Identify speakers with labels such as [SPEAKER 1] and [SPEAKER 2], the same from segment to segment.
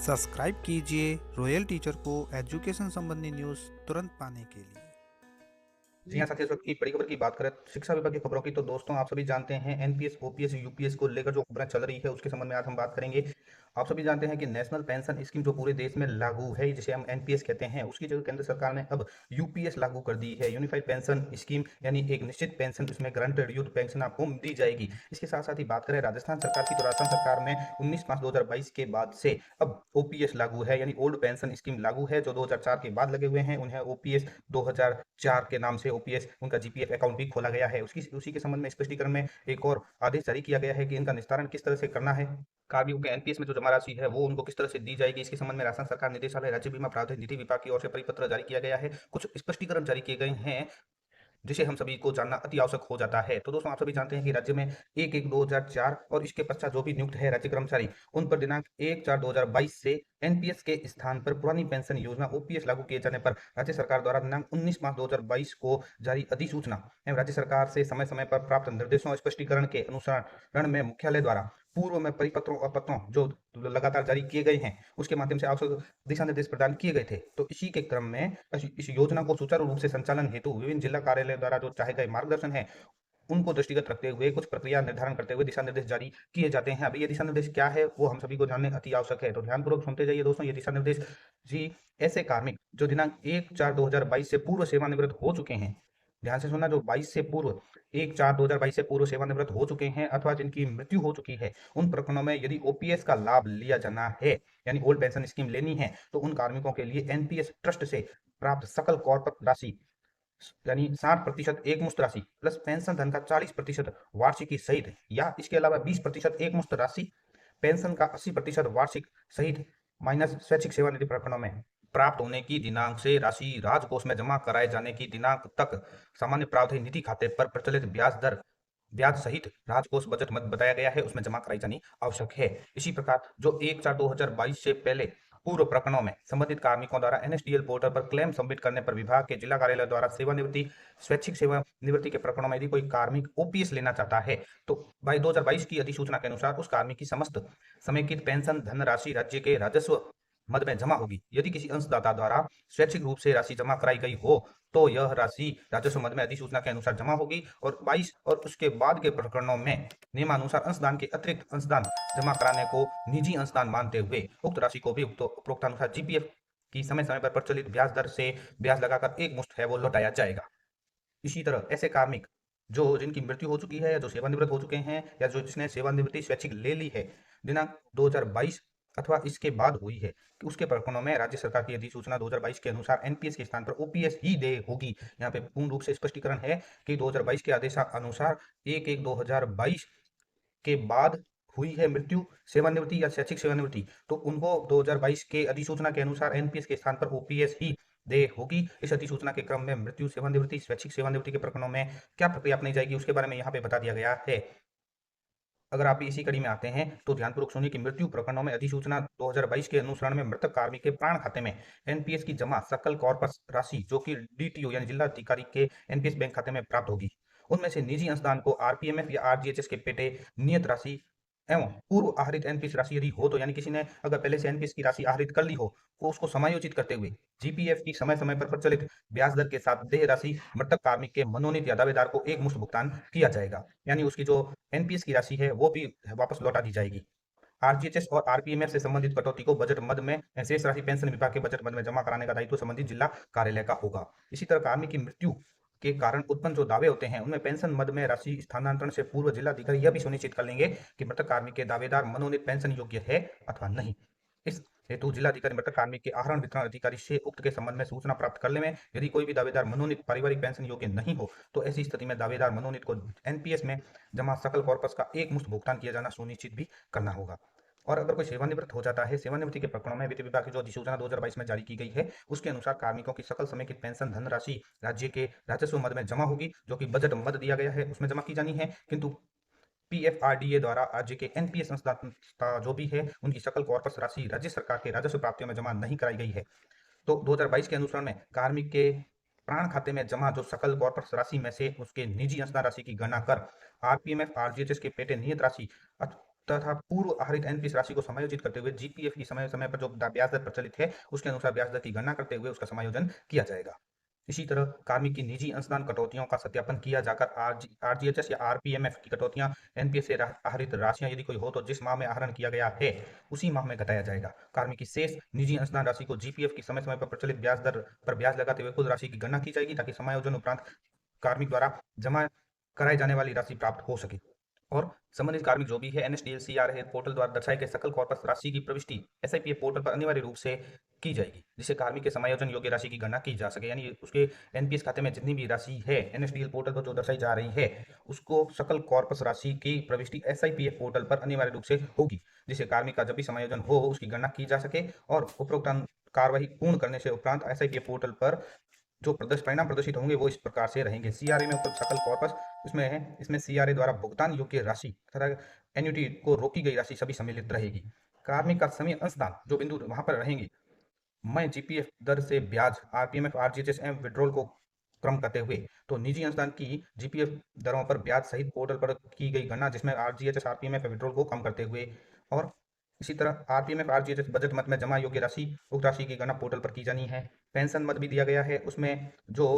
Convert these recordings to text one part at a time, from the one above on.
[SPEAKER 1] Subscribe कीजिए royal teacher को education संबंधी न्यूज़ तुरंत पाने के लिए।
[SPEAKER 2] जी हाँ साथियों, इस वक्त की बड़ी खबर की बात करें शिक्षा विभाग की खबरों की, तो दोस्तों आप सभी जानते हैं एनपीएस ओपीएस यूपीएस को लेकर जो खबरें चल रही है उसके संबंध में आज हम बात करेंगे। आप सभी जानते हैं कि नेशनल पेंशन स्कीम जो पूरे देश में लागू है, जिसे हम एनपीएस कहते हैं, उसकी जगह केंद्र सरकार ने अब यूपीएस लागू कर दी है, यूनिफाइड पेंशन स्कीम, यानी एक निश्चित पेंशन, उसमें गारंटेड यूथ पेंशन आपको दी जाएगी। इसके साथ साथ ही बात करें राजस्थान सरकार की, तो राजस्थान सरकार में 19 मार्च 2022 के बाद से अब ओपीएस लागू है, यानी ओल्ड पेंशन स्कीम लागू है। जो 2004 के बाद लगे हुए हैं उन्हें ओपीएस 2004 के नाम से ओपीएस उनका जीपीएफ अकाउंट भी खोला गया है। उसी के संबंध में स्पष्टीकरण में एक और आदेश जारी किया गया है कि इनका निस्तारण किस तरह से करना है, कार्मिकों के एनपीएस में जो जमा राशि है वो उनको किस तरह से दी जाएगी। इसके संबंध में राजस्थान सरकार निदेशालय राज्य बीमा प्रावधान निधि विभाग की ओर से परिपत्र जारी किया गया है। कुछ स्पष्टीकरण जारी किए गए हैं जिसे हम सभी को जानना अति आवश्यक हो जाता है। तो दोस्तों आप सभी जानते हैं कि राज्य में 1/1/2004 और इसके पश्चात जो भी नियुक्त है राज्य कर्मचारी, उन पर दिनांक 1/4/2022 से एनपीएस के स्थान पर पुरानी पेंशन योजना ओपीएस लागू किए जाने पर राज्य सरकार द्वारा दिनांक 19 मार्च 2022 को जारी अधिसूचना एवं राज्य सरकार से समय समय पर प्राप्त निर्देशों और स्पष्टीकरण के अनुसरण में मुख्यालय द्वारा पूर्व में परिपत्रों और पत्रों जो लगातार जारी किए गए हैं उसके माध्यम से आवश्यक दिशा निर्देश प्रदान किए गए थे। तो इसी के क्रम में इस योजना को सुचारू रूप से संचालन हेतु विभिन्न जिला कार्यालय द्वारा जो चाहे गए मार्गदर्शन है उनको दृष्टिगत रखते हुए कुछ प्रक्रिया निर्धारण करते हुए दिशा निर्देश जारी किए जाते हैं। अभी ये दिशा निर्देश क्या है वो हम सभी को जानने अति आवश्यक है, तो ध्यानपूर्वक सुनते जाइए दोस्तों। ये दिशा निर्देश जी ऐसे कार्मिक जो दिनांक 1/4/2022 से पूर्व सेवानिवृत्त हो चुके हैं, ध्यान से सुनना, जो 22 से पूर्व 1/4/2022 से पूर्व सेवानिवृत्त हो चुके हैं अथवा जिनकी मृत्यु हो चुकी है, उन प्रकरणों में यदि ओपीएस का लाभ लिया जाना है, यानी ओल्ड पेंशन स्कीम लेनी है, तो उन कार्मिकों के लिए एनपीएस ट्रस्ट से प्राप्त सकल कॉर्पस राशि, यानी 60% एकमुश्त राशि प्लस पेंशन धन का 40% वार्षिकी सहित, या इसके अलावा 20% एकमुश्त राशि, पेंशन का 80% वार्षिक सहित माइनस स्वैच्छिक सेवानिधि प्रकरणों में प्राप्त होने की दिनांक से राशि राजकोष में जमा कराए जाने की दिनांक तक सामान्य प्रावधान निधि खाते पर प्रचलित ब्याज सहित राजकोष बजट मत बताया गया है उसमें जमा कराई जानी आवश्यक है। इसी प्रकार जो 1/4/2022 से पहले पूर्व प्रकरणों में संबंधित कार्मिकों द्वारा एनएसडीएल पोर्टल पर क्लेम सबमिट करने पर विभाग के जिला कार्यालय द्वारा सेवानिवृत्ति स्वैच्छिक सेवानिवृत्ति के प्रकरणों में यदि कोई कार्मिक ओपीएस लेना चाहता है, तो 2022 की अधिसूचना के अनुसार उस कार्मिक की समस्त समेकित पेंशन धनराशि राज्य के राजस्व मद में जमा होगी। यदि किसी अंशदाता द्वारा स्वैच्छिक रूप से राशि जमा कराई गई हो तो यह राशि राजस्व मद में अधिसूचना के अनुसार जमा होगी, और 22 और उसके बाद के प्रकरणों में नियमानुसार अंशदान के अतिरिक्त अंशदान जमा कराने को निजी अंशदान मानते हुए उक्त राशि को भी उपरोक्तानुसार जीपीएफ की समय समय पर प्रचलित ब्याज दर से ब्याज लगाकर एक मुश्त है वो लौटाया जाएगा। इसी तरह ऐसे कार्मिक जो जिनकी मृत्यु हो चुकी है या जो सेवानिवृत्त हो चुके हैं या जो जिसने सेवानिवृत्ति स्वैच्छिक ले ली है दिनांक 2022 अथवा इसके बाद हुई है, कि उसके प्रकरणों में राज्य सरकार की अधिसूचना 2022 के अनुसार एनपीएस के स्थान पर ओपीएस ही दे होगी। यहाँ पे पूर्ण रूप से स्पष्टीकरण है कि 2022 के आदेश अनुसार 1/1/2022 के बाद हुई है मृत्यु, सेवानिवृत्ति या शैक्षिक सेवानिवृत्ति, तो उनको 2022 के अधिसूचना के अनुसार एनपीएस के स्थान पर ओपीएस ही दे होगी। इस अधिसूचना के क्रम में मृत्यु, सेवानिवृत्ति, स्वैच्छिक सेवानिवृत्ति के प्रकरणों में क्या प्रक्रिया अपनाई जाएगी उसके बारे में यहाँ पे बता दिया गया है। अगर आप इसी कड़ी में आते हैं तो ध्यानपूर्वक सुनिए कि मृत्यु प्रकरणों में अधिसूचना 2022 के अनुसरण में मृतक कार्मिक के प्राण खाते में एनपीएस की जमा सकल कॉर्पस राशि जो कि डीटीओ यानी जिला अधिकारी के एनपीएस बैंक खाते में प्राप्त होगी, उनमें से निजी अंशदान को आरपीएमएफ या आरजीएचएस के पेटे नियत राशि एवं पूर्व आहरित एनपीएस राशि यदि हो, तो यानी किसी ने अगर पहले से एनपीएस की राशि आहरित कर ली हो, तो उसको समायोजित करते हुए जीपीएफ की समय समय पर प्रचलित ब्याज दर के साथ देय राशि मृतक कार्मिक के मनोनीत या दावेदार को एक मुश्त भुगतान किया जाएगा, यानी उसकी जो एनपीएस की राशि है वो भी वापस लौटा दी जाएगी। आरजीएचएस और आरपीएमएफ से संबंधित कटौती को बजट मद में शेष राशि पेंशन विभाग के बजट मद में जमा कराने का दायित्व संबंधित जिला कार्यालय का होगा। इसी तरह कार्मिक की मृत्यु के कारण उत्पन्न जो दावे होते हैं उनमें पेंशन मद में राशि स्थानांतरण से पूर्व जिला अधिकारी यह भी सुनिश्चित कर लेंगे कि मृतक कार्मिक के दावेदार मनोनीत पेंशन योग्य है अथवा नहीं। इस हेतु जिला अधिकारी मृतक कार्मिक के आहरण वितरण अधिकारी से उक्त के संबंध में सूचना प्राप्त कर ले में यदि कोई भी दावेदार मनोनीत पारिवारिक पेंशन योग्य नहीं हो, तो ऐसी स्थिति में दावेदार मनोनीत को एनपीएस में जमा सकल कॉर्पस का एक मुश्त भुगतान किया जाना सुनिश्चित भी करना होगा। और अगर कोई सेवानिवृत्त हो जाता है, सेवानिवृत्ति के प्रकरणों में वित्त विभाग की जो अधिसूचना 2022 में जारी की गई है उसके अनुसार कार्मिकों की सकल समय की पेंशन धनराशि राज्य के राजस्व मद में जमा होगी, जो कि बजट मद दिया गया है उसमें जमा की जानी है, किंतु पीएफआरडीए द्वारा राज्य के एनपीएस संस्था जो भी है उनकी सकल कॉर्पस राशि राज्य सरकार के राजस्व प्राप्तियों में जमा नहीं कराई गई है। तो 2022 के अनुसरण में कार्मिक के प्राण खाते में जमा जो सकल कॉर्पस राशि में से उसके निजी अंशदान राशि की गणना कर आरपीएमएफ आरजीएचएस के पेटे नियत राशि तथा पूर्व आहरित एनपीएस राशि को समायोजित करते हुए जीपीएफ की समय समय पर जो ब्याज दर प्रचलित है उसके अनुसार ब्याज दर की गणना करते हुए उसका समायोजन किया जाएगा। इसी तरह कार्मिक की निजी अंशदान कटौतियों का सत्यापन किया जाकर आरजीएचएस या आरपीएमएफ की कटौतियां एनपीएस से आहरित राशियां यदि कोई हो तो जिस माह में आहरण किया गया है उसी माह में घटाया जाएगा। कार्मिक की शेष निजी अंशदान राशि को जीपीएफ की समय समय पर प्रचलित ब्याज दर पर ब्याज लगाते हुए कुल राशि की गणना की जाएगी ताकि समायोजन उपरांत कार्मिक द्वारा जमा कराई जाने वाली राशि प्राप्त हो सके। और संबंधित कार्मिक जो भी है एनएसडीएल सीआरए पोर्टल द्वारा दर्शाए गए सकल कॉर्पस राशि की प्रविष्टि एसआईपीएफ पोर्टल पर अनिवार्य रूप से की जाएगी जिससे कार्मिक के समायोजन योग्य राशि की गणना की जा सके। यानी उसके एनपीएस खाते में जितनी भी राशि है एनएसडीएल पोर्टल पर जो दर्शाई जा रही है उसको सकल कॉर्पस राशि की प्रविष्टि एसआईपीएफ पोर्टल पर अनिवार्य रूप से होगी जिससे कार्मिक का जब भी समायोजन हो उसकी गणना की जा सके और उपरोक्त कार्रवाई पूर्ण करने से उपरांत एसआईपीएफ पोर्टल पर जो परिणाम प्रदर्शित होंगे वो इस प्रकार से रहेंगे। सीआरए में उपलब्ध सकल कॉर्पस इसमें है, इसमें सीआरए द्वारा भुगतान योग्य राशि तथा एन्युटी को रोकी गई राशि सभी सम्मिलित रहेगी। कार्मिक का समय अंशदान जो बिंदु वहां पर रहेंगे मैं जीपीएफ दर से ब्याज आरपीएमएफ आरजीएचएस एवं विड्रॉल को क्रम करते हुए तो निजी अंशदान की जीपीएफ दरों पर ब्याज सहित पोर्टल पर की गई गणना जिसमें आरजीएचएस आरपीएमएफ विड्रॉल को कम करते हुए और इसी तरह आरपीएमएफ आरजीएचएस बजट मद में जमा योग्य राशि उक्त राशि की गणना पोर्टल पर की जानी है। पेंशन मद भी दिया गया है उसमें जो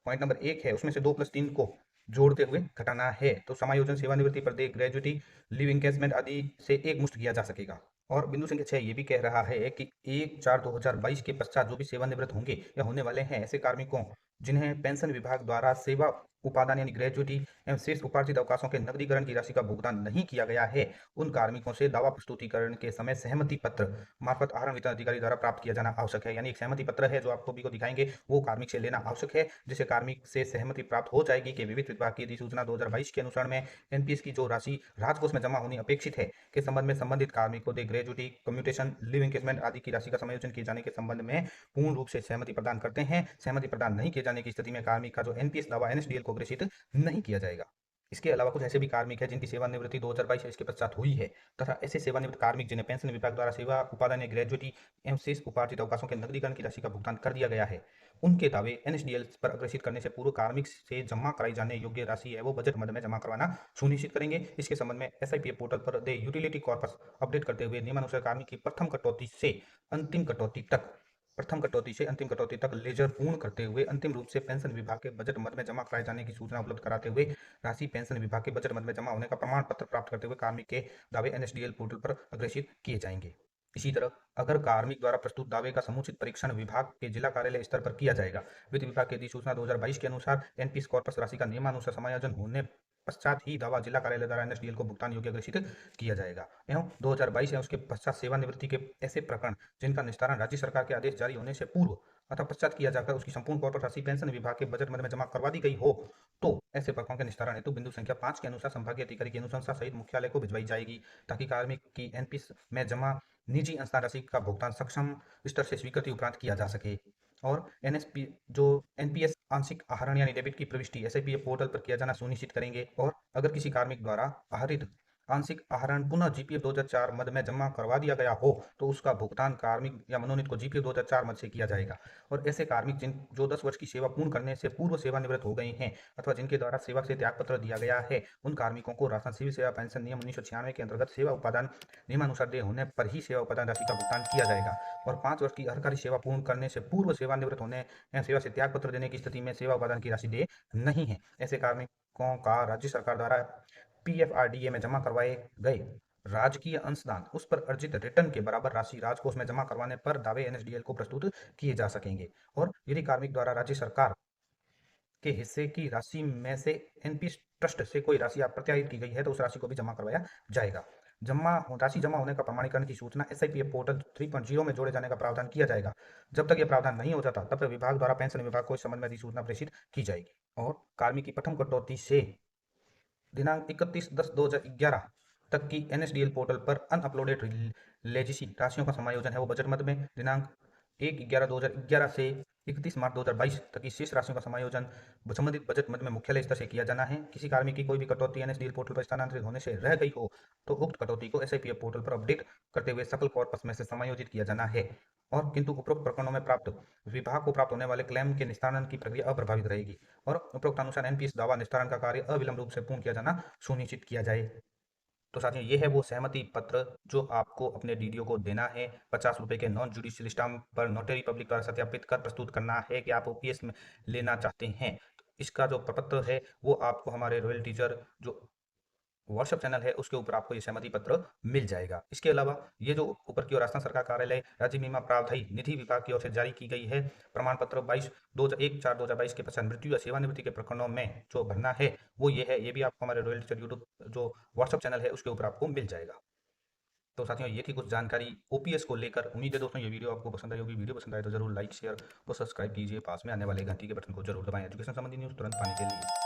[SPEAKER 2] पॉइंट नंबर 1 है उसमें से 2+3 को जोड़ते हुए घटाना है तो समायोजन सेवानिवृत्ति पर ग्रेजुटी लिव इंकेजमेंट आदि से एक मुश्त किया जा सकेगा। और बिंदु संख्या 6 ये भी कह रहा है कि 1/4/2022 के पश्चात जो भी सेवानिवृत्त होंगे या होने वाले हैं ऐसे कार्मिकों जिन्हें पेंशन विभाग द्वारा सेवा उपादान यानी ग्रेजुटी एवं शेष उपार्जित अवकाशों के नकदीकरण की राशि का भुगतान नहीं किया गया है उन कार्मिकों से दावा प्रस्तुतिकरण के समय सहमति पत्र मार्फत आहरण वितरण अधिकारी द्वारा प्राप्त किया जाना आवश्यक है। यानी एक सहमति पत्र है जो आपको भी को दिखाएंगे वो कार्मिक से लेना आवश्यक है जिससे कार्मिक से सहमति प्राप्त हो जाएगी कि विविध विभाग की अधिसूचना 2022 के अनुसार में एनपीएस की जो राशि राजकोष में जमा होनी अपेक्षित है के संबंध में संबंधित कार्मिक को ग्रेजुटी कम्यूटेशन लिव इंकेजमेंट आदि की राशि का समायोजन किए जाने के संबंध में पूर्ण रूप से सहमति प्रदान करते हैं। सहमति प्रदान नहीं किए जाने की स्थिति में कार्मिक का जो एनपीएस दावा एनएसडीएल को ग्रेसित नहीं किया जाएगा। इसके अलावा कुछ ऐसे भी कार्मिक हैं जिनकी सेवानिवृत्ति 2022 या इसके पश्चात हुई है तथा ऐसे सेवानिवृत्त कार्मिक जिन्हें पेंशन विभाग द्वारा सेवा उपादान ग्रेजुटी एवं शेष उपार्जित अवकाशों के नकदीकरण की राशि का भुगतान कर दिया गया है उनके दावे एनएसडीएल पर अग्रेसित करने से पूर्व कार्मिक से जमा कराई जाने योग्य राशि है वो बजट मद में जमा करवाना सुनिश्चित करेंगे। इसके संबंध में एसआईपीएफ पोर्टल पर दे यूटिलिटी कॉर्पस अपडेट करते हुए नियमानुसार कार्मिक की प्रथम कटौती से अंतिम कटौती तक लेजर पूर्ण करते हुए अंतिम रूप से पेंशन विभाग के बजट मद में जमा कराए जाने की सूचना उपलब्ध कराते हुए राशि पेंशन विभाग के बजट मद में जमा होने का प्रमाण पत्र प्राप्त करते हुए कार्मिक के दावे एनएसडीएल पोर्टल पर अग्रेसित किए जाएंगे। इसी तरह अगर कार्मिक द्वारा प्रस्तुत दावे का समुचित परीक्षण विभाग के जिला कार्यालय स्तर पर किया जाएगा वित्त विभाग की अधिसूचना 2022 के अनुसार एनपीएस कॉर्पस राशि का नियमानुसार समायोजन होने पश्चात ही दावा जिला कार्यालय द्वारा एनएसडीएल को भुगतान योग्य घोषित किया जाएगा। एवं 2022 या उसके पश्चात सेवानिवृत्ति के ऐसे प्रकरण जिनका निस्तारण राज्य सरकार के आदेश जारी होने से पूर्व अथवा पश्चात किया जाकर उसकी संपूर्ण कॉर्पोरेट राशि पेंशन विभाग के बजट मद में जमा करवा दी गई हो तो ऐसे प्रकरणों के निस्तारण हेतु बिंदु संख्या 5 के अनुसार संभागीय अधिकारी की अनुशंसा सहित मुख्यालय को भिजवाई जाएगी ताकि कार्मिक की एनपीएस में जमा निजी अंशदान राशि का भुगतान सक्षम स्तर से स्वीकृति उपरांत किया जा सके। और एनएसपी जो एनपीएस आंशिक आहरण यानी डेबिट की प्रविष्टि एसआईपीएफ पोर्टल पर किया जाना सुनिश्चित करेंगे। और अगर किसी कार्मिक द्वारा आहरित आंशिक आहरण पुनः जीपीएफ 2004 मद में जमा करवा दिया गया हो तो उसका भुगतान कार्मिक या मनोनीत को जीपीएफ 2004 मद से किया जाएगा। और ऐसे कार्मिक जो 10 वर्ष की सेवा पूर्ण करने से पूर्व सेवानिवृत्त हो गए हैं अथवा जिनके द्वारा सेवा से त्यागपत्र दिया गया है उन कार्मिकों को राजस्थान सिविल सेवा पेंशन नियम 1996 के अंतर्गत सेवा उपादान नियमानुसार देय होने पर ही सेवा उपादान राशि का भुगतान किया जाएगा। और 5 वर्ष की अर्हकारी सेवा पूर्ण करने से पूर्व सेवानिवृत्त होने या सेवा से त्यागपत्र देने की स्थिति में सेवा उपादान की राशि देय नहीं है। ऐसे कार्मिकों का राज्य सरकार द्वारा पीएफआरडीए में जमा करवाए गए राजकीय अंशदान उस पर अर्जित रिटर्न के बराबर राशि राजकोष में जमा करवाने पर दावे एनएसडीएल को प्रस्तुत किए जा सकेंगे। और यदि कार्मिक द्वारा राज्य सरकार के हिस्से की राशि में से एनपीएस ट्रस्ट से कोई राशि प्रत्याहित की गई है तो उस राशि को भी जमा करवाया जाएगा। राशि जमा होने का प्रमाणीकरण की सूचना एसआईपीएफ पोर्टल 3.0 में जोड़े जाने का प्रावधान किया जाएगा। जब तक यह प्रावधान नहीं हो जाता तब तक विभाग द्वारा पेंशन विभाग को इस संबंध में अधिसूचना प्रेषित की जाएगी। और कार्मिक की प्रथम कटौती से दिनांक 31/10/2011 तक की एनएसडीएल पोर्टल पर अनअपलोडेड लेजिसी राशियों का समायोजन है वो बजट मद में दिनांक 1/11/2011 से 31 मार्च 2022 तक की शेष राशियों का समायोजन संबंधित बजट मद में मुख्यालय स्तर से किया जाना है। किसी कार्मिक की कोई भी कटौती एनएसडीएल पोर्टल पर स्थानांतरित होने से रह गई हो तो उक्त कटौती को एसआईपीएफ पोर्टल पर अपडेट करते हुए सकल कॉर्पस में से समायोजित किया जाना है। और किंतु उपरोक्त प्रकरणों में प्राप्त विभाग को प्राप्त होने वाले क्लेम के निस्तारण की प्रक्रिया अप्रभावित रहेगी और उपरोक्त अनुसार एनपीएस दावा निस्तारण का कार्य अविलंब रूप से पूर्ण किया जाना सुनिश्चित किया जाए। तो साथियों ये है वो सहमति पत्र जो आपको अपने डीडीओ को देना है। 50 रुपए के नॉन जुडिशियल स्टाम्प पर नोटरी पब्लिक द्वारा सत्यापित कर प्रस्तुत करना है कि आप ओपीएस में लेना चाहते हैं। तो इसका जो प्रपत्र है वो आपको हमारे रॉयल टीचर जो व्हाट्सएप चैनल है उसके ऊपर आपको ये सहमति पत्र मिल जाएगा। इसके अलावा ये जो ऊपर की ओर राजस्थान सरकार कार्यालय राज्य बीमा प्रावधायी निधि विभाग की ओर से जारी की गई है प्रमाण पत्र 1/4/2022 के पश्चात मृत्यु या सेवानिवृत्ति के प्रकरणों में जो भरना है वो ये है। ये भी आपको हमारे रॉयल टीचर यूट्यूब जो व्हाट्सएप चैनल है उसके ऊपर आपको मिल जाएगा। तो साथियों ये थी कुछ जानकारी ओपीएस को लेकर। उम्मीद है दोस्तों ये वीडियो आपको पसंद आई होगी। वीडियो पसंद आए तो जरूर लाइक शेयर और सब्सक्राइब कीजिए। पास में आने वाले घंटी के बटन को जरूर दबाएं एजुकेशन संबंधी न्यूज़ तुरंत पाने के लिए।